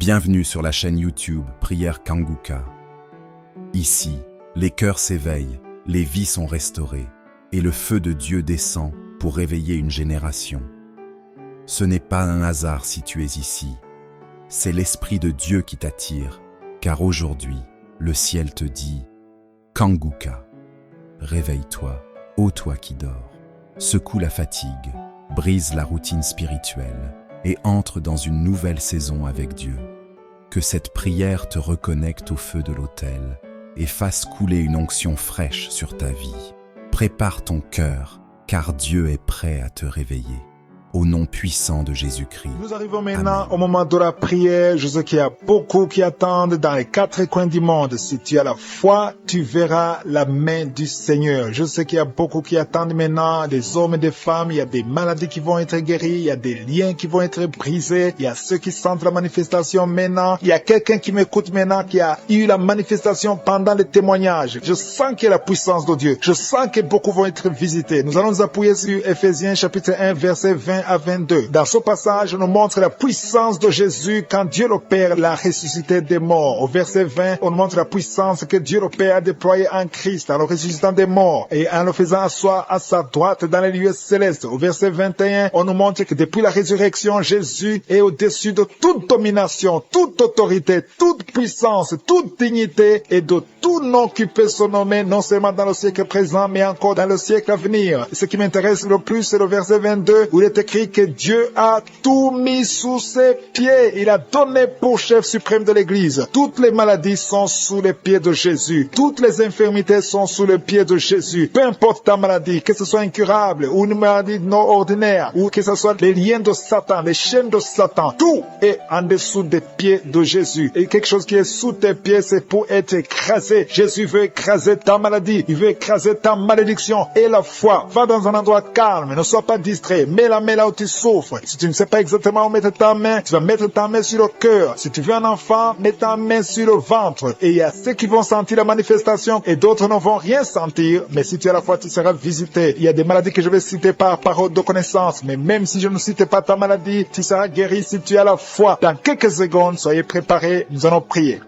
Bienvenue sur la chaîne YouTube Prière Kanguka. Ici, les cœurs s'éveillent, les vies sont restaurées, et le feu de Dieu descend pour réveiller une génération. Ce n'est pas un hasard si tu es ici. C'est l'Esprit de Dieu qui t'attire, car aujourd'hui, le ciel te dit « Kanguka, réveille-toi, ô toi qui dors, secoue la fatigue, brise la routine spirituelle et entre dans une nouvelle saison avec Dieu. Que cette prière te reconnecte au feu de l'autel et fasse couler une onction fraîche sur ta vie. Prépare ton cœur, car Dieu est prêt à te réveiller. Au nom puissant de Jésus-Christ. Nous arrivons maintenant au moment de la prière. Je sais qu'il y a beaucoup qui attendent dans les quatre coins du monde. Si tu as la foi, tu verras la main du Seigneur. Je sais qu'il y a beaucoup qui attendent maintenant, des hommes et des femmes. Il y a des maladies qui vont être guéries. Il y a des liens qui vont être brisés. Il y a ceux qui sentent la manifestation maintenant. Il y a quelqu'un qui m'écoute maintenant qui a eu la manifestation pendant les témoignages. Je sens qu'il y a la puissance de Dieu. Je sens que beaucoup vont être visités. Nous allons nous appuyer sur Ephésiens chapitre 1 verset 20 à 22. Dans ce passage, on nous montre la puissance de Jésus quand Dieu le Père l'a ressuscité des morts. Au verset 20, on nous montre la puissance que Dieu le Père a déployée en Christ, en le ressuscitant des morts et en le faisant asseoir à sa droite dans les lieux célestes. Au verset 21, on nous montre que depuis la résurrection, Jésus est au-dessus de toute domination, toute autorité, toute puissance, toute dignité et de tout nom qui peut se nommer, non seulement dans le siècle présent, mais encore dans le siècle à venir. Ce qui m'intéresse le plus, c'est le verset 22, où il est écrit que Dieu a tout mis sous ses pieds. Il a donné pour chef suprême de l'Église. Toutes les maladies sont sous les pieds de Jésus. Toutes les infirmités sont sous les pieds de Jésus. Peu importe ta maladie, que ce soit incurable ou une maladie non ordinaire, ou que ce soit les liens de Satan, les chaînes de Satan, tout est en dessous des pieds de Jésus. Et quelque chose qui est sous tes pieds, c'est pour être écrasé. Jésus veut écraser ta maladie. Il veut écraser ta malédiction. Et la foi, va dans un endroit calme. Ne sois pas distrait. Mets la main là où tu souffres. Si tu ne sais pas exactement où mettre ta main, tu vas mettre ta main sur le cœur. Si tu veux un enfant, mets ta main sur le ventre. Et il y a ceux qui vont sentir la manifestation et d'autres ne vont rien sentir. Mais si tu as la foi, tu seras visité. Il y a des maladies que je vais citer par parole de connaissance. Mais même si je ne cite pas ta maladie, tu seras guéri si tu as la foi. Dans quelques secondes, soyez préparés. Nous allons prier.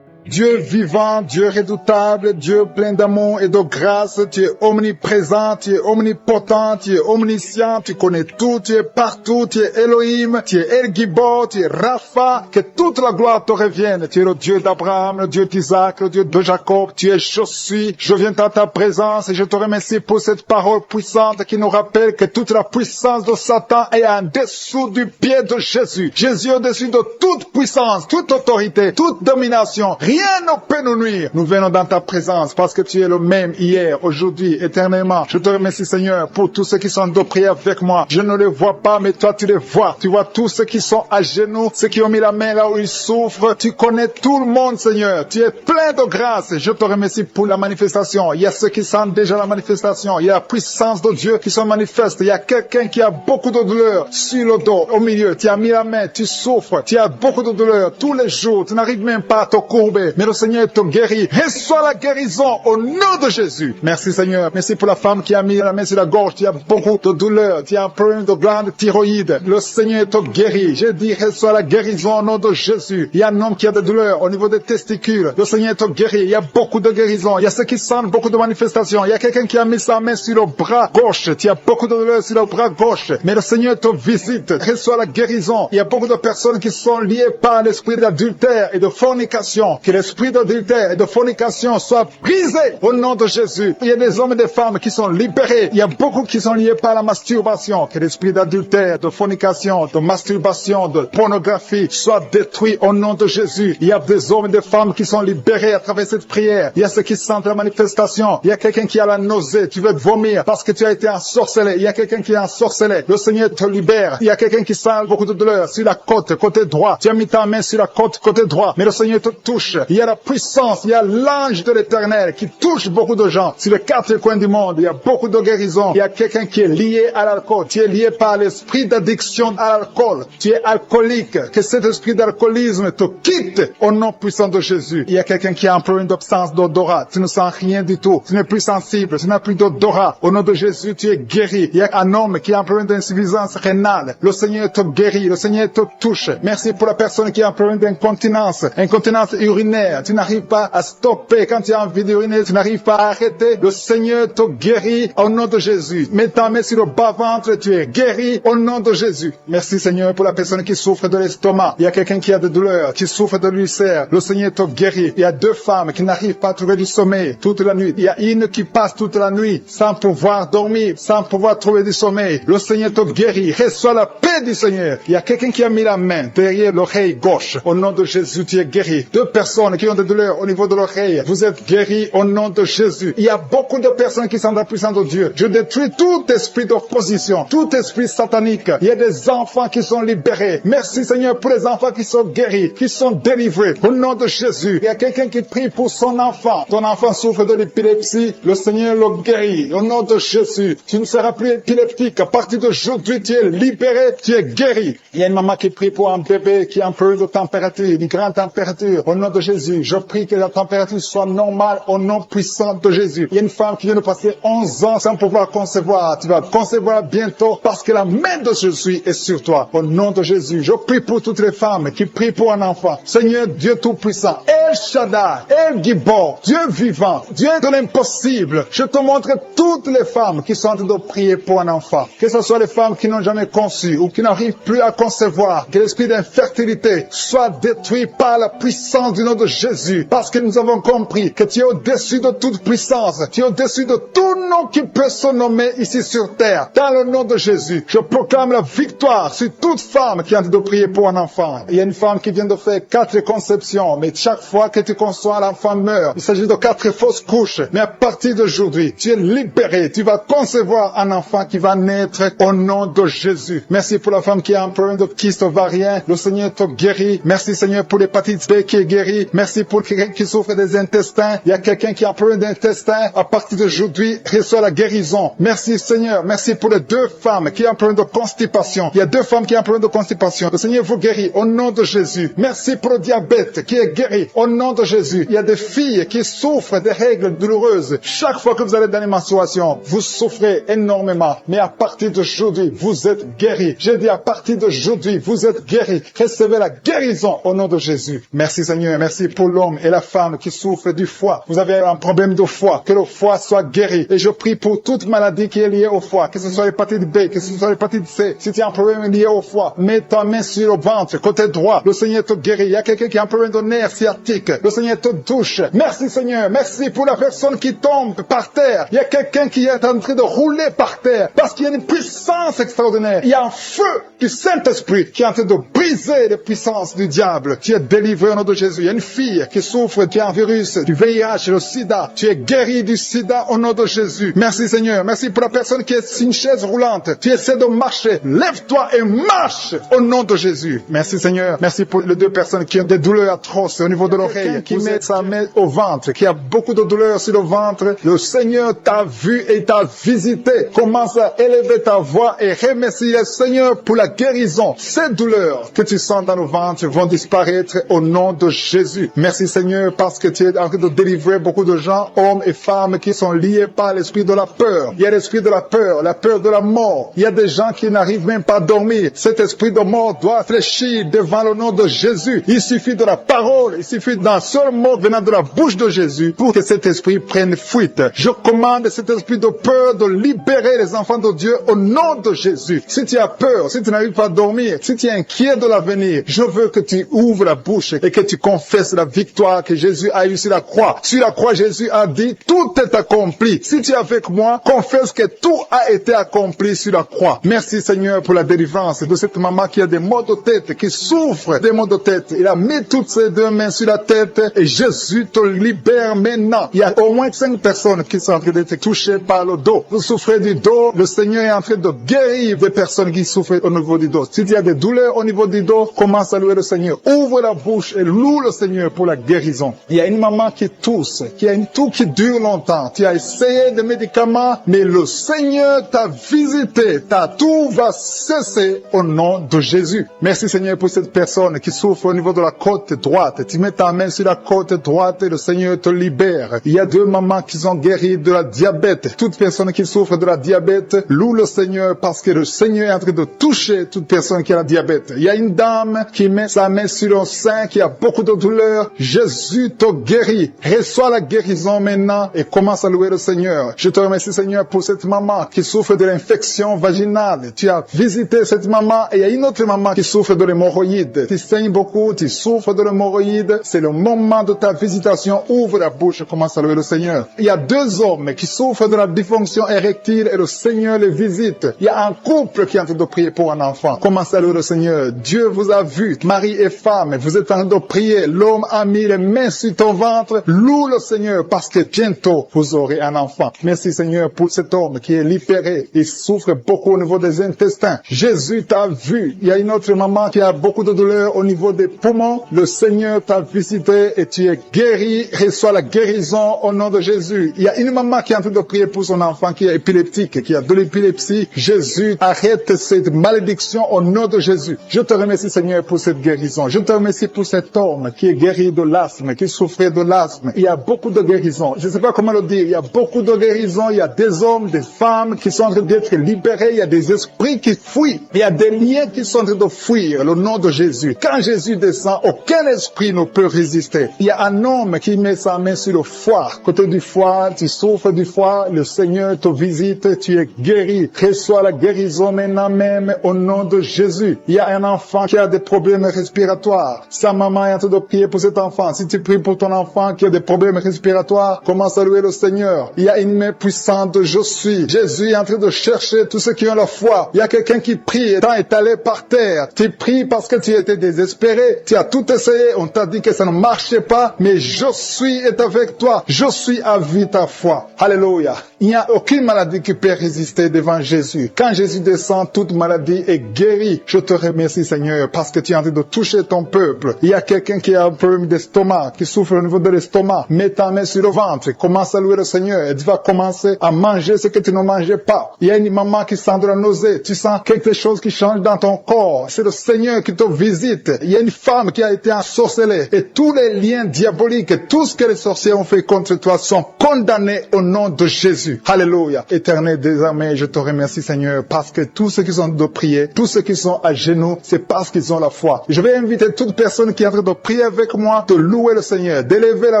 Dieu vivant, Dieu redoutable, Dieu plein d'amour et de grâce, tu es omniprésent, tu es omnipotent, tu es omniscient, tu connais tout, tu es partout, tu es Elohim, tu es El Gibor, tu es Rapha, que toute la gloire te revienne. Tu es le Dieu d'Abraham, le Dieu d'Isaac, le Dieu de Jacob, tu es je suis. Je viens dans ta présence et je te remercie pour cette parole puissante qui nous rappelle que toute la puissance de Satan est en dessous du pied de Jésus. Jésus est au-dessus de toute puissance, toute autorité, toute domination. Rien ne peut nous nuire. Nous venons dans ta présence parce que tu es le même hier, aujourd'hui, éternellement. Je te remercie, Seigneur, pour tous ceux qui sont de prière avec moi. Je ne les vois pas, mais toi, tu les vois. Tu vois tous ceux qui sont à genoux, ceux qui ont mis la main là où ils souffrent. Tu connais tout le monde, Seigneur. Tu es plein de grâce. Je te remercie pour la manifestation. Il y a ceux qui sentent déjà la manifestation. Il y a la puissance de Dieu qui se manifeste. Il y a quelqu'un qui a beaucoup de douleur sur le dos, au milieu. Tu as mis la main, tu souffres. Tu as beaucoup de douleur tous les jours. Tu n'arrives même pas à te courber. Mais le Seigneur te guérit. Reçois la guérison au nom de Jésus. Merci Seigneur. Merci pour la femme qui a mis la main sur la gorge. Tu as beaucoup de douleur. Tu as un problème de glande thyroïde. Le Seigneur te guérit. J'ai dit reçois la guérison au nom de Jésus. Il y a un homme qui a des douleurs au niveau des testicules. Le Seigneur te guérit. Il y a beaucoup de guérison. Il y a ceux qui sentent beaucoup de manifestations. Il y a quelqu'un qui a mis sa main sur le bras gauche. Tu as beaucoup de douleur sur le bras gauche. Mais le Seigneur te visite. Reçois la guérison. Il y a beaucoup de personnes qui sont liées par l'esprit d'adultère et de fornication. Que l'esprit d'adultère et de fornication soit brisé au nom de Jésus. Il y a des hommes et des femmes qui sont libérés. Il y a beaucoup qui sont liés par la masturbation. Que l'esprit d'adultère, de fornication, de masturbation, de pornographie soit détruit au nom de Jésus. Il y a des hommes et des femmes qui sont libérés à travers cette prière. Il y a ceux qui sentent la manifestation. Il y a quelqu'un qui a la nausée. Tu veux vomir parce que tu as été ensorcelé. Il y a quelqu'un qui est ensorcelé. Le Seigneur te libère. Il y a quelqu'un qui sent beaucoup de douleur sur la côte, côté droit. Tu as mis ta main sur la côte, côté droit. Mais le Seigneur te touche. Il y a la puissance, il y a l'ange de l'Éternel qui touche beaucoup de gens. Sur les 4 coins du monde, il y a beaucoup de guérisons. Il y a quelqu'un qui est lié à l'alcool. Tu es lié par l'esprit d'addiction à l'alcool. Tu es alcoolique. Que cet esprit d'alcoolisme te quitte au nom puissant de Jésus. Il y a quelqu'un qui a un problème d'absence d'odorat. Tu ne sens rien du tout. Tu n'es plus sensible. Tu n'as plus d'odorat. Au nom de Jésus, tu es guéri. Il y a un homme qui a un problème d'insuffisance rénale. Le Seigneur te guérit. Le Seigneur te touche. Merci pour la personne qui a un problème d'incontinence. Incontinence urinaire. Tu n'arrives pas à stopper. Quand tu as envie d'uriner, tu n'arrives pas à arrêter. Le Seigneur te guérit au nom de Jésus. Mets ta main sur le bas-ventre. Tu es guéri au nom de Jésus. Merci Seigneur pour la personne qui souffre de l'estomac. Il y a quelqu'un qui a des douleurs, qui souffre de l'ulcère. Le Seigneur te guérit. Il y a 2 femmes qui n'arrivent pas à trouver du sommeil toute la nuit. Il y a une qui passe toute la nuit sans pouvoir dormir, sans pouvoir trouver du sommeil. Le Seigneur te guérit. Reçois la paix du Seigneur. Il y a quelqu'un qui a mis la main derrière l'oreille gauche. Au nom de Jésus, tu es guéri. 2 personnes qui ont des douleurs au niveau de l'oreille. Vous êtes guéris au nom de Jésus. Il y a beaucoup de personnes qui sont dans la puissance de Dieu. Je détruis tout esprit d'opposition, tout esprit satanique. Il y a des enfants qui sont libérés. Merci Seigneur pour les enfants qui sont guéris, qui sont délivrés. Au nom de Jésus. Il y a quelqu'un qui prie pour son enfant. Ton enfant souffre de l'épilepsie. Le Seigneur le guérit. Au nom de Jésus. Tu ne seras plus épileptique. À partir d'aujourd'hui, tu es libéré. Tu es guéri. Il y a une maman qui prie pour un bébé qui a un peu de température, une grande température. Au nom de Jésus. Je prie que la température soit normale au nom puissant de Jésus. Il y a une femme qui vient de passer 11 ans sans pouvoir concevoir. Tu vas concevoir bientôt parce que la main de Jésus est sur toi. Au nom de Jésus. Je prie pour toutes les femmes qui prient pour un enfant. Seigneur Dieu Tout-Puissant, El Shaddai, El Gibor, Dieu vivant, Dieu de l'impossible. Je te montre toutes les femmes qui sont en train de prier pour un enfant. Que ce soit les femmes qui n'ont jamais conçu ou qui n'arrivent plus à concevoir. Que l'esprit d'infertilité soit détruit par la puissance du nom de Jésus. Parce que nous avons compris que tu es au-dessus de toute puissance. Tu es au-dessus de tout nom qui peut se nommer ici sur terre. Dans le nom de Jésus, je proclame la victoire sur toute femme qui est en train de prier pour un enfant. Il y a une femme qui vient de faire 4 conceptions, mais chaque fois que tu conçois, l'enfant meurt. Il s'agit de 4 fausses couches. Mais à partir d'aujourd'hui, tu es libéré. Tu vas concevoir un enfant qui va naître au nom de Jésus. Merci pour la femme qui a un problème de kyste ovarien. Le Seigneur te guérit. Merci Seigneur pour l'hépatite B qui est guérie. Merci pour quelqu'un qui souffre des intestins. Il y a quelqu'un qui a un problème d'intestin. À partir d'aujourd'hui, reçoit la guérison. Merci Seigneur. Merci pour les 2 femmes qui ont un problème de constipation. Il y a 2 femmes qui ont un problème de constipation. Le Seigneur vous guérit au nom de Jésus. Merci pour le diabète qui est guéri au nom de Jésus. Il y a des filles qui souffrent des règles douloureuses. Chaque fois que vous allez dans les menstruations, vous souffrez énormément. Mais à partir d'aujourd'hui, vous êtes guéris. J'ai dit à partir d'aujourd'hui, vous êtes guéris. Recevez la guérison au nom de Jésus. Merci Seigneur. Merci pour l'homme et la femme qui souffrent du foie. Vous avez un problème de foie. Que le foie soit guéri. Et je prie pour toute maladie qui est liée au foie. Que ce soit l'hépatite B, que ce soit l'hépatite C. Si tu as un problème lié au foie, mets ta main sur le ventre, côté droit. Le Seigneur te guérit. Il y a quelqu'un qui a un problème de nerf sciatique. Le Seigneur te touche. Merci Seigneur. Merci pour la personne qui tombe par terre. Il y a quelqu'un qui est en train de rouler par terre. Parce qu'il y a une puissance extraordinaire. Il y a un feu du Saint-Esprit qui est en train de briser les puissances du diable. Tu es délivré au nom de Jésus. Il y a une fille qui souffre, qui a un virus, du VIH, le sida. Tu es guéri du sida au nom de Jésus. Merci Seigneur. Merci pour la personne qui est sur une chaise roulante. Tu essaies de marcher. Lève-toi et marche au nom de Jésus. Merci Seigneur. Merci pour les 2 personnes qui ont des douleurs atroces au niveau de l'oreille, qui met sa main au ventre, qui a beaucoup de douleurs sur le ventre. Le Seigneur t'a vu et t'a visité. Commence à élever ta voix et remercie le Seigneur pour la guérison. Ces douleurs que tu sens dans le ventre vont disparaître au nom de Jésus. Merci Seigneur parce que tu es en train de délivrer beaucoup de gens, hommes et femmes qui sont liés par l'esprit de la peur. Il y a l'esprit de la peur de la mort. Il y a des gens qui n'arrivent même pas à dormir. Cet esprit de mort doit fléchir devant le nom de Jésus. Il suffit de la parole, il suffit d'un seul mot venant de la bouche de Jésus pour que cet esprit prenne fuite. Je commande cet esprit de peur de libérer les enfants de Dieu au nom de Jésus. Si tu as peur, si tu n'arrives pas à dormir, si tu es inquiet de l'avenir, je veux que tu ouvres la bouche et que tu confesses la victoire que Jésus a eue sur la croix. Sur la croix, Jésus a dit, tout est accompli. Si tu es avec moi, confesse que tout a été accompli sur la croix. Merci Seigneur pour la délivrance de cette maman qui a des maux de tête, qui souffre des maux de tête. Il a mis toutes ses 2 mains sur la tête et Jésus te libère maintenant. Il y a au moins 5 personnes qui sont en train d'être touchées par le dos. Vous souffrez du dos, le Seigneur est en train de guérir des personnes qui souffrent au niveau du dos. Si tu as des douleurs au niveau du dos, commence à louer le Seigneur. Ouvre la bouche et loue le Seigneur. Seigneur, pour la guérison. Il y a une maman qui tousse, qui a une toux qui dure longtemps. Tu as essayé des médicaments, mais le Seigneur t'a visité. Ta toux va cesser au nom de Jésus. Merci Seigneur pour cette personne qui souffre au niveau de la côte droite. Tu mets ta main sur la côte droite et le Seigneur te libère. Il y a 2 mamans qui sont guéries de la diabète. Toute personne qui souffre de la diabète loue le Seigneur parce que le Seigneur est en train de toucher toute personne qui a la diabète. Il y a une dame qui met sa main sur le sein, qui a beaucoup de douleur. Jésus te guérit. Reçois la guérison maintenant et commence à louer le Seigneur. Je te remercie Seigneur pour cette maman qui souffre de l'infection vaginale. Tu as visité cette maman et il y a une autre maman qui souffre de l'hémorroïde. Tu saignes beaucoup, tu souffres de l'hémorroïde. C'est le moment de ta visitation. Ouvre la bouche et commence à louer le Seigneur. Il y a 2 hommes qui souffrent de la dysfonction érectile et le Seigneur les visite. Il y a un couple qui est en train de prier pour un enfant. Commence à louer le Seigneur. Dieu vous a vu, mari et femme. Vous êtes en train de prier. L'homme a mis les mains sur ton ventre. Loue le Seigneur parce que bientôt vous aurez un enfant. Merci Seigneur pour cet homme qui est libéré. Il souffre beaucoup au niveau des intestins. Jésus t'a vu. Il y a une autre maman qui a beaucoup de douleur au niveau des poumons. Le Seigneur t'a visité et tu es guéri. Reçois la guérison au nom de Jésus. Il y a une maman qui est en train de prier pour son enfant qui est épileptique, qui a de l'épilepsie. Jésus, arrête cette malédiction au nom de Jésus. Je te remercie Seigneur pour cette guérison. Je te remercie pour cet homme qui est guéri de l'asthme, qui souffrait de l'asthme. Il y a beaucoup de guérisons. Je ne sais pas comment le dire. Il y a beaucoup de guérisons. Il y a des hommes, des femmes qui sont en train d'être libérés. Il y a des esprits qui fuient. Il y a des liens qui sont en train de fuir le nom de Jésus. Quand Jésus descend, aucun esprit ne peut résister. Il y a un homme qui met sa main sur le foie. Côté du foie, tu souffres du foie. Le Seigneur te visite. Tu es guéri. Reçois la guérison maintenant même au nom de Jésus. Il y a un enfant qui a des problèmes respiratoires. Sa maman est en train de prier pour cet enfant. Si tu pries pour ton enfant qui a des problèmes respiratoires, commence à louer le Seigneur. Il y a une main puissante de Je suis. Jésus est en train de chercher tous ceux qui ont la foi. Il y a quelqu'un qui prie, étant étalé par terre. Tu pries parce que tu étais désespéré. Tu as tout essayé. On t'a dit que ça ne marchait pas. Mais Je suis est avec toi. Je suis à vie ta foi. Alléluia. Il n'y a aucune maladie qui peut résister devant Jésus. Quand Jésus descend, toute maladie est guérie. Je te remercie Seigneur parce que tu es en train de toucher ton peuple. Il y a quelqu'un qui a un problème d'estomac, qui souffre au niveau de l'estomac. Mets ta main sur le ventre. Commence à louer le Seigneur et tu vas commencer à manger ce que tu ne mangeais pas. Il y a une maman qui sent de la nausée. Tu sens quelque chose qui change dans ton corps. C'est le Seigneur qui te visite. Il y a une femme qui a été ensorcelée. Et tous les liens diaboliques, tout ce que les sorciers ont fait contre toi sont condamnés au nom de Jésus. Alléluia. Éternel désormais, je te remercie Seigneur parce que tous ceux qui sont de prier, tous ceux qui sont à genoux, c'est parce qu'ils ont la foi. Je vais inviter toute personne qui est en train de prier avec moi de louer le Seigneur, d'élever la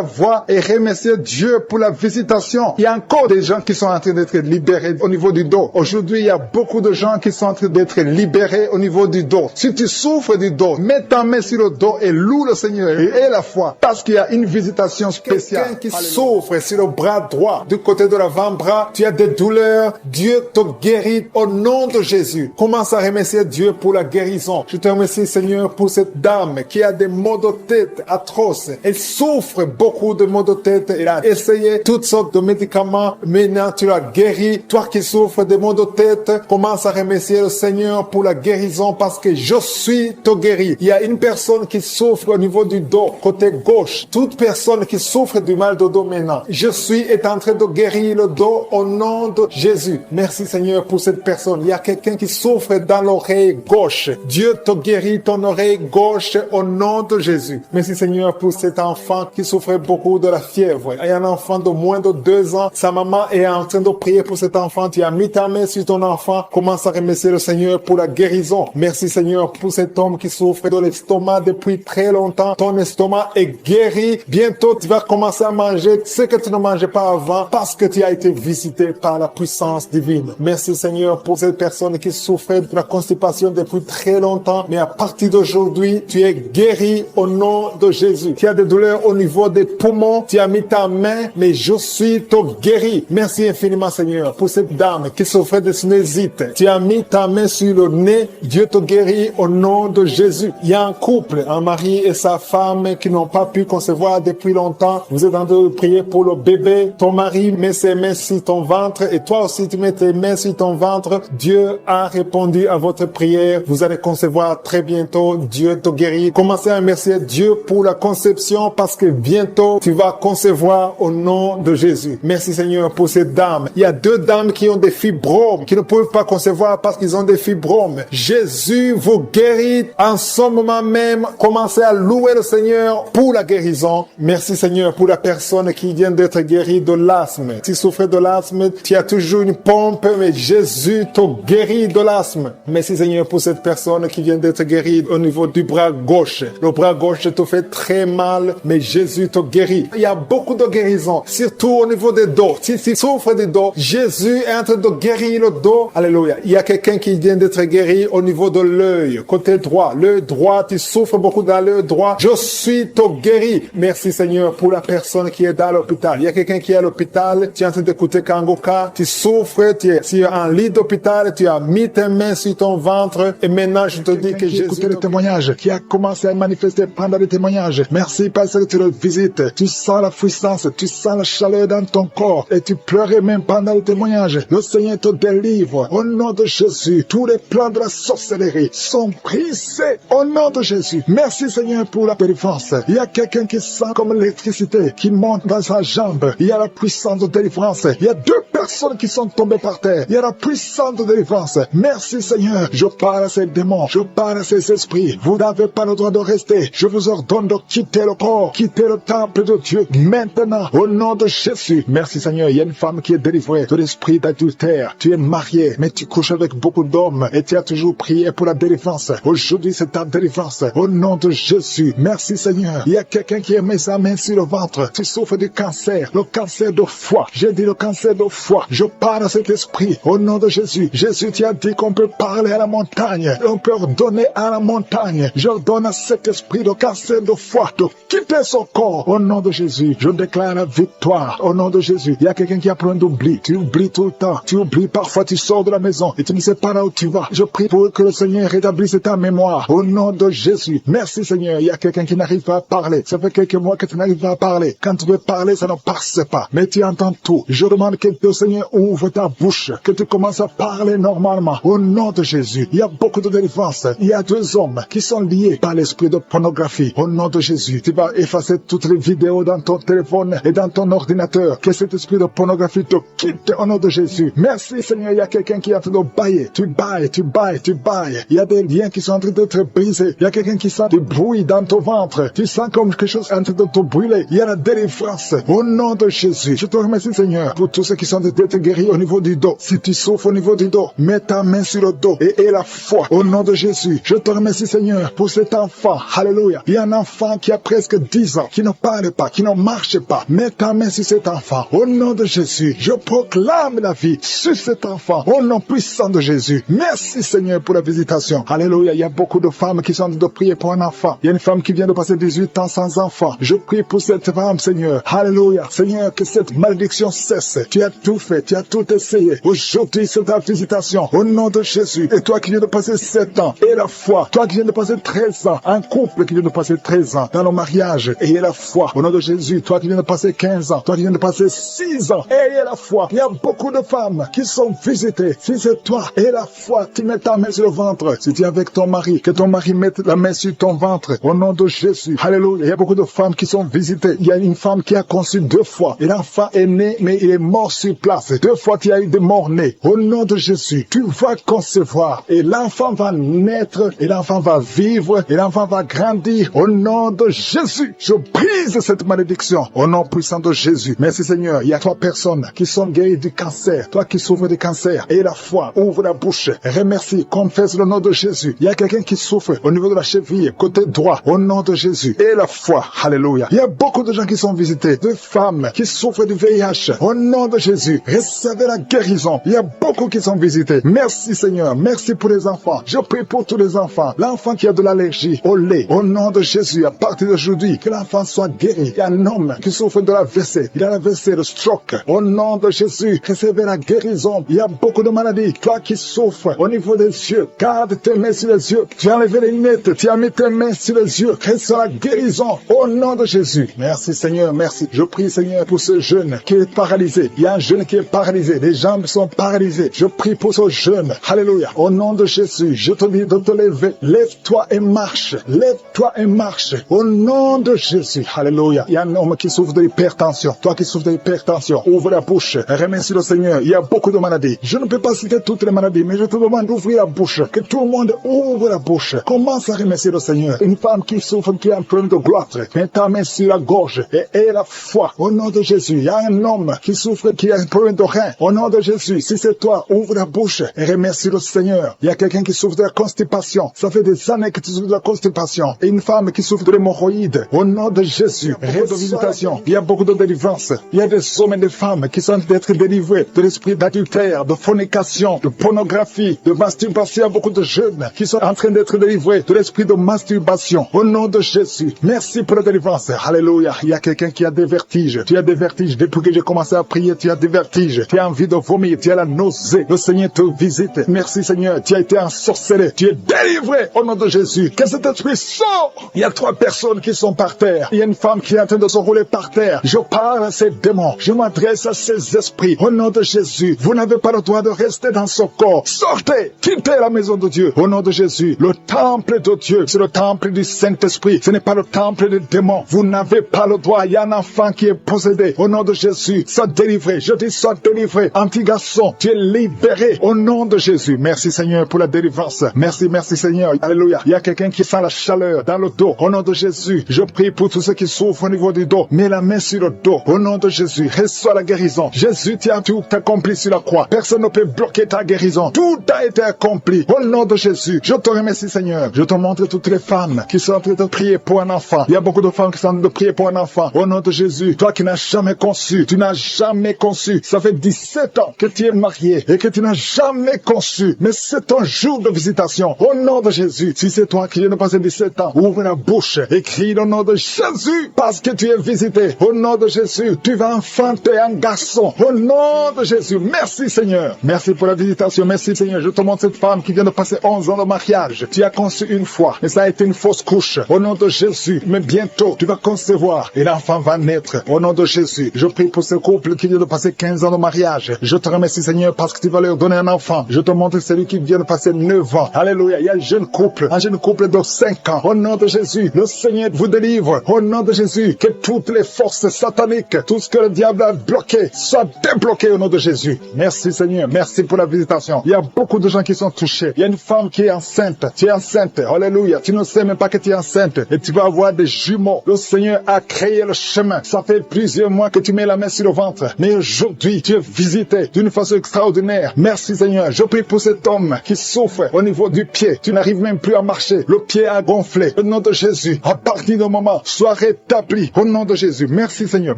voix et remercier Dieu pour la visitation. Il y a encore des gens qui sont en train d'être libérés au niveau du dos. Aujourd'hui, il y a beaucoup de gens qui sont en train d'être libérés au niveau du dos. Si tu souffres du dos, mets ta main sur le dos et loue le Seigneur et aie la foi parce qu'il y a une visitation spéciale. Quelqu'un qui souffre sur le bras droit, du côté de l'avant-bras, tu as des douleurs, Dieu te guérit au nom de Jésus. Commence à remercier Dieu pour la guérison. Je te remercie Seigneur pour cette dame qui a des maux de tête atroces. Elle souffre beaucoup de maux de tête. Elle a essayé toutes sortes de médicaments. Maintenant, tu l'as guéri. Toi qui souffres de maux de tête, commence à remercier le Seigneur pour la guérison parce que Je suis te guéri. Il y a une personne qui souffre au niveau du dos, côté gauche. Toute personne qui souffre du mal de dos maintenant, Je suis est en train de guérir le dos au nom de Jésus. Merci Seigneur pour cette personne. Il y a quelqu'un qui souffre dans l'oreille gauche. Dieu te guérit ton oreille gauche au nom de Jésus. Merci Seigneur pour cet enfant qui souffrait beaucoup de la fièvre. Il y a un enfant de moins de 2 ans. Sa maman est en train de prier pour cet enfant. Tu as mis ta main sur ton enfant. Commence à remercier le Seigneur pour la guérison. Merci Seigneur pour cet homme qui souffre de l'estomac depuis très longtemps. Ton estomac est guéri. Bientôt tu vas commencer à manger ce que tu ne mangeais pas avant parce que tu as été visité par la puissance divine. Merci Seigneur pour cette personne qui souffrait de la constipation depuis très longtemps, mais à partir d'aujourd'hui, tu es guéri au nom de Jésus. Tu as des douleurs au niveau des poumons, tu as mis ta main, mais Je suis te guéri. Merci infiniment Seigneur pour cette dame qui souffrait de sinusite. Tu as mis ta main sur le nez, Dieu te guérit au nom de Jésus. Il y a un couple, un mari et sa femme qui n'ont pas pu concevoir depuis longtemps. Vous êtes en train de prier pour le bébé. Ton mari met ses mains sur ton ventre et toi aussi tu mets tes mains sur ton ventre. Dieu a répondu à votre prière. Vous allez concevoir très bientôt. Dieu te guérit. Commencez à remercier Dieu pour pour la conception parce que bientôt tu vas concevoir au nom de Jésus. Merci Seigneur pour ces dames. Il y a 2 dames qui ont des fibromes, qui ne peuvent pas concevoir parce qu'ils ont des fibromes. Jésus vous guérit en ce moment même. Commencez à louer le Seigneur pour la guérison. Merci Seigneur pour la personne qui vient d'être guérie de l'asthme. Si tu souffres de l'asthme, tu as toujours une pompe, mais Jésus te guérit de l'asthme. Merci Seigneur pour cette personne qui vient d'être guérie au niveau du bras gauche. Le bras gauche te fait très mal, mais Jésus te guérit. Il y a beaucoup de guérisons, surtout au niveau des dos. Si tu souffres des dos, Jésus est en train de guérir le dos. Alléluia. Il y a quelqu'un qui vient d'être guéri au niveau de l'œil, côté droit. L'œil droit, tu souffres beaucoup dans l'œil droit. Je suis te guéri. Merci Seigneur pour la personne qui est dans l'hôpital. Il y a quelqu'un qui est à l'hôpital, tu es en train d'écouter Kanguka, tu souffres, tu es en lit d'hôpital, tu as mis tes mains sur ton ventre et maintenant je te dis que Jésus... Écoutez le témoignage qui a commencé à manifester pendant le témoignage. Merci parce que tu le visites. Tu sens la puissance, tu sens la chaleur dans ton corps et tu pleurais même pendant le témoignage. Le Seigneur te délivre. Au nom de Jésus, tous les plans de la sorcellerie sont brisés. Au nom de Jésus. Merci Seigneur pour la délivrance. Il y a quelqu'un qui sent comme l'électricité qui monte dans sa jambe. Il y a la puissance de délivrance. Il y a 2 personnes qui sont tombées par terre. Il y a la puissance de délivrance. Merci Seigneur. Je parle à ces démons. Je parle à ces esprits. Vous n'avez pas le droit de rester. Je vous ordonne de quitter le corps, quitter le temple de Dieu maintenant, au nom de Jésus. Merci Seigneur. Il y a une femme qui est délivrée de l'esprit d'adultère. Tu es marié, mais tu couches avec beaucoup d'hommes et tu as toujours prié pour la délivrance. Aujourd'hui, c'est ta délivrance. Au nom de Jésus. Merci Seigneur. Il y a quelqu'un qui a mis sa main sur le ventre. Tu souffres du cancer, le cancer de foie. J'ai dit le cancer de foie. Je parle à cet esprit. Au nom de Jésus. Jésus, tu as dit qu'on peut parler à la montagne. On peut ordonner à la montagne. J'ordonne à cet esprit de cancer de foie de quitter son corps. Au nom de Jésus. Je déclare la victoire. Au nom de Jésus. Il y a quelqu'un qui a plein d'oubli. Tu oublies tout le temps. Tu oublies parfois. Tu sors de la maison et tu ne sais pas là où tu vas. Je prie pour que le Seigneur rétablisse ta mémoire. Au nom de Jésus. Merci Seigneur. Il y a quelqu'un qui n'arrive pas à parler. Ça fait quelques mois que tu n'arrives pas à parler. Quand tu veux parler, ça ne passe pas. Mais tu entends tout. Je demande que le Seigneur ouvre ta bouche. Que tu commences à parler normalement. Au nom de Jésus. Il y a beaucoup de délivrance. Il y a 2 hommes qui sont liés par l'esprit de pornographie. Au nom de Jésus. Tu vas effacer toutes les vidéos dans ton téléphone et dans ton ordinateur. Que cet esprit de pornographie te quitte au nom de Jésus. Merci Seigneur. Il y a quelqu'un qui est en train de bailler. Tu bailles, tu bailles, tu bailles. Il y a des liens qui sont en train d'être brisés. Il y a quelqu'un qui sent du bruit dans ton ventre. Tu sens comme quelque chose en train de te brûler. Il y a la délivrance. Au nom de Jésus. Je te remercie Seigneur pour tous ceux qui sont d'être guéris au niveau du dos. Si tu souffres au niveau du dos, mets ta main sur le dos et aie la foi. Au nom de Jésus. Je te remercie Seigneur pour cet enfant. Alléluia. Il y a un enfant qui a presque 10 ans, qui ne parle pas, qui ne marche pas. Mets ta main sur cet enfant. Au nom de Jésus. Je proclame la vie sur cet enfant. Au nom puissant de Jésus. Merci Seigneur pour la visitation. Alléluia. Il y a beaucoup de femmes qui sont de prier pour un enfant. Il y a une femme qui vient de passer 18 ans sans enfant. Je prie pour cette femme Seigneur. Alléluia. Seigneur, que cette malédiction cesse. Tu as tout fait. Tu as tout essayé. Aujourd'hui, c'est ta visitation. Au nom de Jésus. Et toi qui viens de passer 7 ans. Et la foi. Toi qui viens de passer 13 ans. Un couple qui vient de passer 13 ans dans le mariage. Ayez la foi. Au nom de Jésus. Toi qui viens de passer 15 ans. Toi qui viens de passer 6 ans. Ayez la foi. Il y a beaucoup de femmes qui sont visitées. Si c'est toi, aie la foi. Tu mets ta main sur le ventre. Si tu es avec ton mari, que ton mari mette la main sur ton ventre. Au nom de Jésus. Alléluia. Il y a beaucoup de femmes qui sont visitées. Il y a une femme qui a conçu 2 fois. Et l'enfant est né, mais il est mort sur place. 2 fois, tu as eu des morts-nés. Au nom de Jésus. Tu vas concevoir. Et l'enfant va naître. Et l'enfant va vivre. Et l'enfant va grandir. Au nom de Jésus. Je brise cette malédiction. Au nom puissant de Jésus. Merci Seigneur. Il y a 3 personnes qui sont guéries du cancer. Toi qui souffres du cancer. Et la foi. Ouvre la bouche. Remercie. Confesse le nom de Jésus. Il y a quelqu'un qui souffre au niveau de la cheville. Côté droit. Au nom de Jésus. Et la foi. Alléluia. Il y a beaucoup de gens qui sont visités. De femmes qui souffrent du VIH. Au nom de Jésus. Recevez la guérison. Il y a beaucoup qui sont visités. Merci Seigneur. Merci pour les enfants. Je prie pour tous les enfants. L'enfant qui a de l'allergie au lait. Au nom de Jésus. À partir d'aujourd'hui. Que l'enfant soit guéri. Il y a un homme qui souffre de la WC. Il a la WC, le stroke. Au nom de Jésus. Recevez la guérison. Il y a beaucoup de maladies. Toi qui souffres au niveau des yeux. Garde tes mains sur les yeux. Tu as enlevé les lunettes. Tu as mis tes mains sur les yeux. Reçois la guérison. Au nom de Jésus. Merci Seigneur. Merci. Je prie Seigneur pour ce jeune qui est paralysé. Il y a un jeune qui est paralysé. Les jambes sont paralysées. Je prie pour ce jeune. Alléluia. Au nom de Jésus. Je te dis de te lever. Lève-toi et marche. Lève-toi et marche. marche. Au nom de Jésus. Alléluia. Il y a un homme qui souffre de l'hypertension. Toi qui souffres de l'hypertension, ouvre la bouche. Remercie le Seigneur. Il y a beaucoup de maladies. Je ne peux pas citer toutes les maladies, mais je te demande d'ouvrir la bouche. Que tout le monde ouvre la bouche. Commence à remercier le Seigneur. Une femme qui souffre, qui a un problème de gloître, mets ta main sur la gorge et aie la foi. Au nom de Jésus. Il y a un homme qui souffre, qui a un problème de rein. Au nom de Jésus. Si c'est toi, ouvre la bouche et remercie le Seigneur. Il y a quelqu'un qui souffre de la constipation. Ça fait des années que tu souffres de la constipation. Et une femme qui souffre de l'hémorroïde. Au nom de Jésus. Rêve de visitation. Il y a beaucoup de délivrance. Il y a des hommes et des femmes qui sont en train d'être délivrés de l'esprit d'adultère, de fornication, de pornographie, de masturbation. Il y a beaucoup de jeunes qui sont en train d'être délivrés de l'esprit de masturbation. Au nom de Jésus. Merci pour la délivrance. Alléluia. Il y a quelqu'un qui a des vertiges. Tu as des vertiges. Depuis que j'ai commencé à prier, tu as des vertiges. Tu as envie de vomir. Tu as la nausée. Le Seigneur te visite. Merci Seigneur. Tu as été ensorcelé. Tu es délivré au nom de Jésus. Que cet esprit sort. Il y a 3 personnes qui sont par terre. Il y a une femme qui est en train de se rouler par terre. Je parle à ces démons. Je m'adresse à ces esprits. Au nom de Jésus. Vous n'avez pas le droit de rester dans ce corps. Sortez. Quittez la maison de Dieu. Au nom de Jésus. Le temple de Dieu, c'est le temple du Saint-Esprit. Ce n'est pas le temple des démons. Vous n'avez pas le droit. Il y a un enfant qui est possédé. Au nom de Jésus. Sois délivré. Je dis sois délivré. Un petit garçon, tu es libéré. Au nom de Jésus. Merci Seigneur pour la délivrance. Merci Seigneur. Alléluia. Il y a quelqu'un qui sent la chaleur dans le dos. Au nom de Jésus. Je prie pour tous ceux qui souffrent au niveau du dos. Mets la main sur le dos. Au nom de Jésus. Reçois la guérison. Jésus, tu as tout accompli sur la croix. Personne ne peut bloquer ta guérison. Tout a été accompli. Au nom de Jésus. Je te remercie Seigneur. Je te montre toutes les femmes qui sont en train de prier pour un enfant. Il y a beaucoup de femmes qui sont en train de prier pour un enfant. Au nom de Jésus. Toi qui n'as jamais conçu. Tu n'as jamais conçu. Ça fait 17 ans que tu es marié et que tu n'as jamais conçu. Mais c'est ton jour de visitation. Au nom de Jésus. Si c'est toi qui viens de passer 17 ans, ouvre la bouche et crie le nom de Jésus parce que tu es visité. Au nom de Jésus. Tu vas enfanter un garçon. Au nom de Jésus. Merci Seigneur. Merci pour la visitation. Merci Seigneur. Je te montre cette femme qui vient de passer 11 ans de mariage. Tu as conçu une fois, mais ça a été une fausse couche. Au nom de Jésus. Mais bientôt, tu vas concevoir et l'enfant va naître. Au nom de Jésus. Je prie pour ce couple qui vient de passer 15 ans de mariage. Je te remercie Seigneur parce que tu vas leur donner un enfant. Je te montre celui qui vient de passer 9 ans. Alléluia. Il y a un jeune couple de 5 ans. Au nom de Jésus. Le Seigneur vous délivre. Au nom de Jésus. Que toutes les forces sataniques, tout ce que le diable a bloqué, soit débloqué au nom de Jésus. Merci Seigneur. Merci pour la visitation. Il y a beaucoup de gens qui sont touchés. Il y a une femme qui est enceinte. Tu es enceinte. Alléluia. Tu ne sais même pas que tu es enceinte. Et tu vas avoir des jumeaux. Le Seigneur a créé le chemin. Ça fait plusieurs mois que tu mets la main sur le ventre. Mais aujourd'hui, tu es visité d'une façon extraordinaire. Merci Seigneur. Je prie pour cet homme qui souffre au niveau du pied. Tu n'arrives même plus à marcher. Le pied a gonflé. Au nom de Jésus. À partir du moment, sois rétabli. Au nom de Jésus. Merci Seigneur.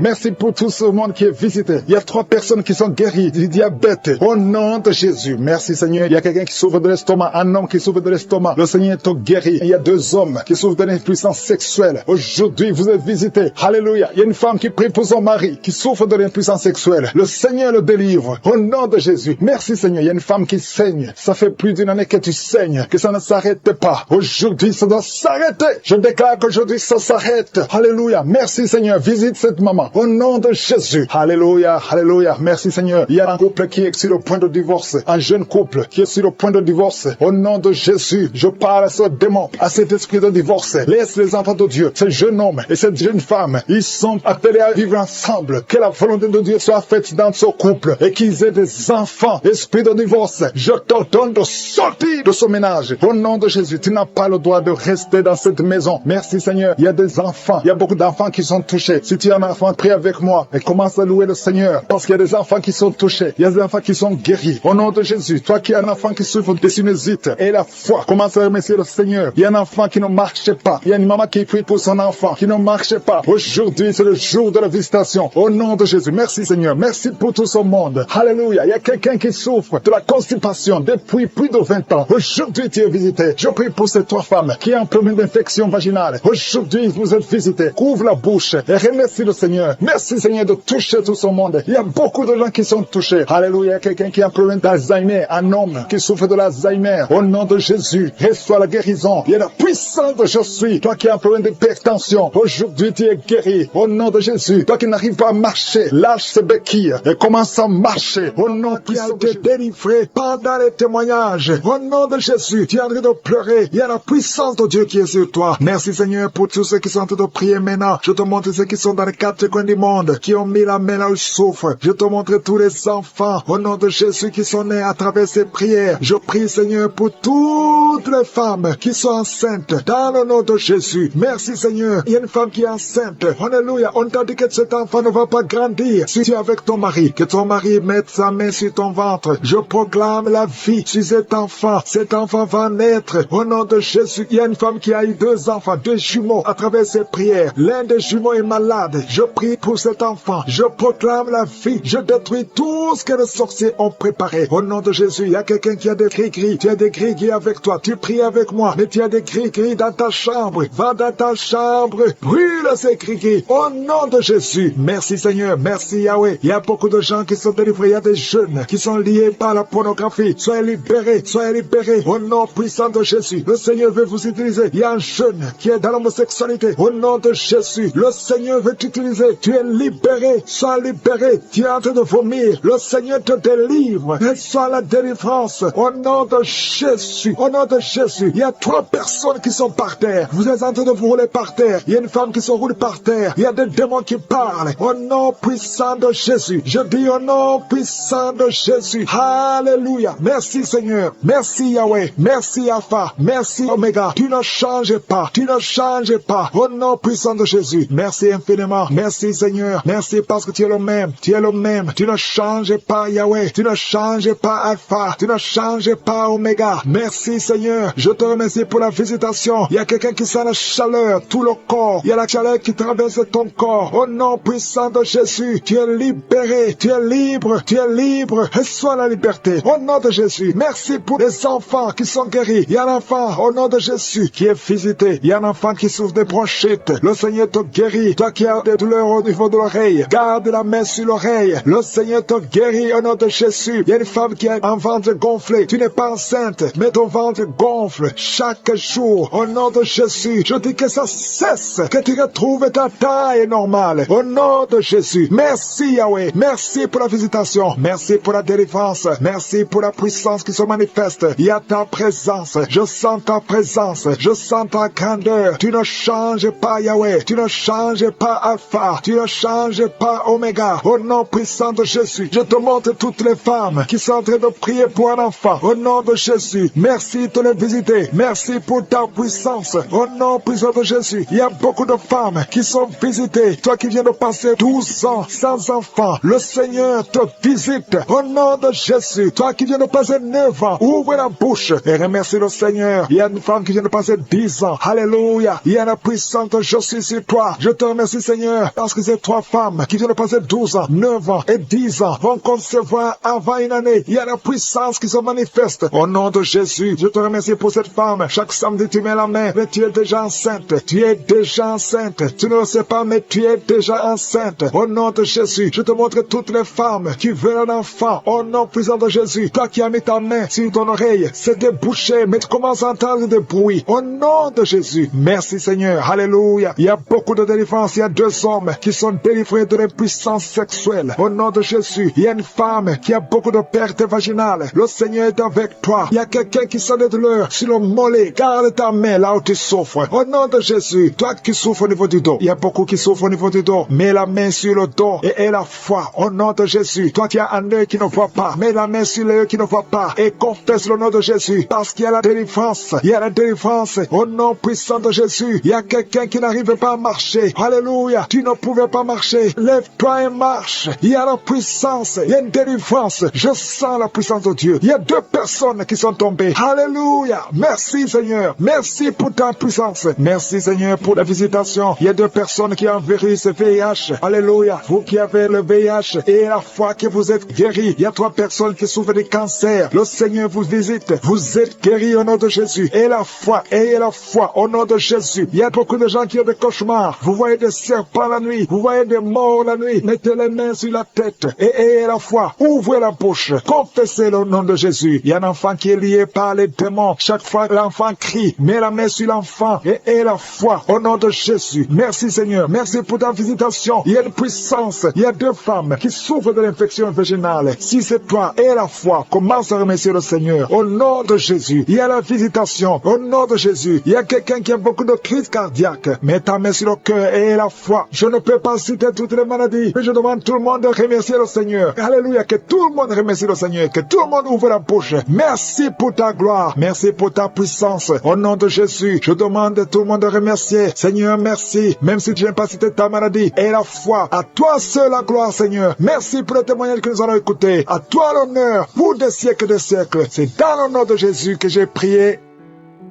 Merci pour tout ce monde qui est visité. Il y a 3 personnes qui sont guéries du diabète. Au nom de Jésus. Merci Seigneur. Il y a quelqu'un qui souffre de l'estomac. Un homme qui souffre de l'estomac. Le Seigneur te guérit. Il y a 2 hommes qui souffrent de l'impuissance sexuelle. Aujourd'hui, vous êtes visités. Alléluia. Il y a une femme qui prie pour son mari qui souffre de l'impuissance sexuelle. Le Seigneur le délivre. Au nom de Jésus. Merci Seigneur. Il y a une femme qui saigne. Ça fait plus d'1 année que tu saignes. Que ça ne s'arrête pas. Aujourd'hui, ça doit s'arrêter. Je déclare qu'aujourd'hui, ça s'arrête. Alléluia. Merci Seigneur. Visite cette maman. Au nom de Jésus. Alléluia. Alléluia. Merci Seigneur. Il y a un couple qui est sur le point de divorce. Un jeune couple qui est sur le point de divorce. Au nom de Jésus. Je parle à ce démon, à cet esprit de divorce. Laisse les enfants de Dieu, ce jeune homme et cette jeune femme, ils sont appelés à vivre ensemble. Que la volonté de Dieu soit faite dans ce couple et qu'ils aient des enfants. Esprit de divorce, je t'ordonne de sortir de ce ménage. Au nom de Jésus, tu n'as pas le droit de rester dans cette maison. Merci Seigneur. Il y a des enfants. Il y a beaucoup d'enfants qui sont touchés. Si tu es un enfant, prie avec moi et commence à louer le Seigneur parce qu'il y a des enfants qui sont touchés. Il y a des enfants qui sont guéris. Au nom de Jésus, toi qui as un enfant qui souffre de sinusite et la foi, commence à remercier le Seigneur. Il y a un enfant qui ne marche pas. Il y a une maman qui prie pour son enfant qui ne marche pas. Aujourd'hui, c'est le jour de la visitation. Au nom de Jésus, merci Seigneur. Merci pour tout ce monde. Alléluia. Il y a quelqu'un qui souffre de la constipation depuis plus de 20 ans. Aujourd'hui, tu es visité. Je prie pour ces 3 femmes qui ont un problème d'infection vaginale. Aujourd'hui, vous êtes visités. Ouvre la bouche et remercie le Seigneur. Merci Seigneur de toucher tout ce monde. Il y a beaucoup de gens qui sont touchés. Alléluia. Il y a quelqu'un qui a un problème d'Alzheimer. Un homme qui souffre de l'Alzheimer. Au nom de Jésus, reçois la guérison. Il y a la puissance de je suis. Toi qui as un problème d'hypertension, aujourd'hui tu es guéri. Au nom de Jésus. Toi qui n'arrives pas à marcher, lâche ces béquilles et commence à marcher. Au nom qui a été délivré pendant les témoignages. Au nom de Jésus, tu es en train de pleurer. Il y a la puissance de Dieu qui est sur toi. Merci Seigneur pour tous ceux qui sont en train de prier maintenant. Je te montre ceux qui sont dans les 4 coins du monde, qui ont mis la main là où ils souffrent. Je te montre tous les enfants, au nom de Jésus, qui sont nés à travers ces prières. Je prie Seigneur pour toutes les femmes qui sont enceintes, dans le nom de Jésus. Merci Seigneur. Il y a une femme qui est enceinte. Alléluia. On t'a dit que cet enfant ne va pas grandir. Si tu es avec ton mari, que ton mari mette sa main sur ton ventre. Je proclame la vie sur cet enfant. Cet enfant va naître. Au nom de Jésus. Il y a une femme qui a eu 2 enfants, 2 jumeaux à travers ses prières. L'un des jumeaux est malade. Je prie pour cet enfant. Je proclame la vie. Je détruis tout ce que les sorciers ont préparé. Au nom de Jésus, il y a quelqu'un qui a des gris-gris. Tu as des gris-gris avec toi. Tu pries avec moi. Mais tu as des gris-gris dans ta chambre. Va dans ta chambre. Brûle ces gris-gris. Au nom de Jésus. Merci Seigneur. Merci Yahweh. Il y a beaucoup de gens qui sont délivrés. Il y a des jeunes qui sont liés par la pornographie. Soyez libérés. Soyez libérés. Au nom puissant de Jésus. Le Seigneur veut vous utiliser. Il y a un jeune qui est dans l'homosexualité. Au nom de Jésus. Le Seigneur veut t'utiliser. Tu es libéré. Sois libéré. Tu es en train de vomir. Le Seigneur te délivre. Et sois la délivrance. Au nom de Jésus. Au nom de Jésus. Il y a 3 personnes qui sont par terre. Vous êtes en train de vous rouler par terre. Il y a une femme qui se roule par terre. Il y a des démons qui parlent. Au nom puissant de Jésus. Je dis au nom puissant de Jésus. Alléluia. Merci Seigneur. Merci Yahweh. Merci Alpha. Merci Oméga. Tu ne changes pas. Tu ne changes pas. Au nom puissant de Jésus. Merci infiniment. Merci Seigneur. Merci parce que tu es le même. Tu es le même. Tu ne changes pas Yahweh. Tu ne changes pas Alpha. Tu ne changes pas Oméga. Merci Seigneur. Je te remercie pour la visitation. Il y a quelqu'un qui sent la chaleur. Tout le corps. Il y a la chaleur qui traverse ton corps. Au nom puissant de Jésus. Tu es libéré. Tu es libre. Tu es libre. Et sois la liberté. Au nom de Jésus. Merci pour les enfants qui sont guéris. Il y a un enfant au nom de Jésus qui est visité. Il y a un enfant qui souffre de bronchite. Le Seigneur te guérit. Toi qui as des douleurs au niveau de l'oreille, garde la main sur l'oreille. Le Seigneur te guérit au nom de Jésus. Il y a une femme qui a un ventre gonflé. Tu n'es pas enceinte, mais ton ventre gonfle chaque jour. Au nom de Jésus, je dis que ça cesse, que tu retrouves ta taille normale. Au nom de Jésus. Merci Yahweh. Merci pour la visitation. Merci pour la délivrance. Merci pour la puissance qui se manifeste. Il y a ta présence. Je sens ta présence. Je sens ta grandeur. Tu ne changes pas Yahweh. Tu ne changes pas Alpha. Tu ne changes pas Oméga. Au nom puissant de Jésus, je te montre toutes les femmes qui sont en train de prier pour un enfant. Au nom de Jésus, merci de les visiter. Merci pour ta puissance. Au nom puissant de Jésus, il y a beaucoup de femmes qui sont visitées. Toi qui viens de passer 12 ans sans enfant, le Seigneur te visite. Au nom de Jésus, toi qui viens de passer 9 ans, ouvre la bouche et remercie le Seigneur. Il y a une femme qui vient de passer 10 ans. Alléluia. Il y a la puissance de Jésus sur toi. Je te remercie Seigneur parce que ces 3 femmes qui viennent de passer 12 ans, 9 ans et 10 ans vont concevoir avant une année. Il y a la puissance qui se manifeste. Au nom de Jésus, je te remercie pour cette femme. Chaque samedi tu mets la main, mais tu es déjà enceinte. Tu es déjà enceinte. Tu ne le sais pas, mais tu es déjà enceinte. Au nom de Jésus, je te montre toutes les femmes qui veulent un enfant. Au nom puissant de Jésus, toi qui as mis ta main sur ton oreille, c'est débouché, mais tu commences à entendre des bruits. Au nom de Jésus, merci Seigneur. Alléluia. Il y a beaucoup de délivrance. Il y a 2 hommes qui sont délivrés de l'impuissance sexuelle. Au nom de Jésus, il y a une femme qui a beaucoup de pertes vaginales. Le Seigneur est avec toi. Il y a quelqu'un qui sent des douleurs sur le mollet. Garde ta main là où tu souffres. Au nom de Jésus, toi qui souffres au niveau du dos, il y a beaucoup qui souffrent au niveau du dos. Mets la main sur le dos et aie la foi. Au nom de Jésus, toi qui as un œil qui ne voit pas, mets la main sur l'œil qui ne voit pas et confesse le nom de Jésus parce qu'il y a la délivrance. Il y a la délivrance. Au nom puissant de Jésus, il y a quelqu'un qui n'arrive pas à marcher. Alléluia. Tu ne pouvais pas marcher. Lève-toi et marche. Il y a la puissance. Il y a une délivrance. Je sens la puissance de Dieu. Il y a 2 personnes qui sont tombées. Alléluia. Merci Seigneur. Merci pour ta puissance. Merci Seigneur pour la visitation. Il y a 2 personnes qui ont un virus VIH. Alléluia. Vous qui avez le VIH et la foi que vous êtes guéris. Il y a 3 personnes qui souffrent de cancer. Le Seigneur vous visite. Vous êtes guéris au nom de Jésus. Et la foi. Ayez la foi au nom de Jésus. Il y a beaucoup de gens qui ont des cauchemars. Vous voyez des serpents la nuit. Vous voyez des morts la nuit. Mettez les mains sur la tête et ayez la foi. Ouvrez la bouche. Confessez le nom de Jésus. Il y a un enfant qui est lié par les démons. Chaque fois l'enfant crie, mets la main sur l'enfant et ayez la foi au nom de Jésus. Merci Seigneur. Merci pour ta visitation. Il y a une puissance. Il y a 2 femmes qui souffrent de l'infection vaginale. Si c'est toi, aie la foi. Commence à remercier le Seigneur. Au nom de Jésus. Il y a la visitation. Au nom de Jésus. Il y a quelqu'un quelqu'un qui a beaucoup de crises cardiaques, mets ta main sur le cœur et la foi. Je ne peux pas citer toutes les maladies, mais je demande tout le monde de remercier le Seigneur. Alléluia, que tout le monde remercie le Seigneur, que tout le monde ouvre la bouche. Merci pour ta gloire, merci pour ta puissance. Au nom de Jésus, je demande à tout le monde de remercier. Seigneur, merci, même si je n'ai pas cité ta maladie et la foi. À toi seul la gloire, Seigneur. Merci pour le témoignage que nous allons écouter. À toi l'honneur pour des siècles et des siècles. C'est dans le nom de Jésus que j'ai prié.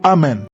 Amen.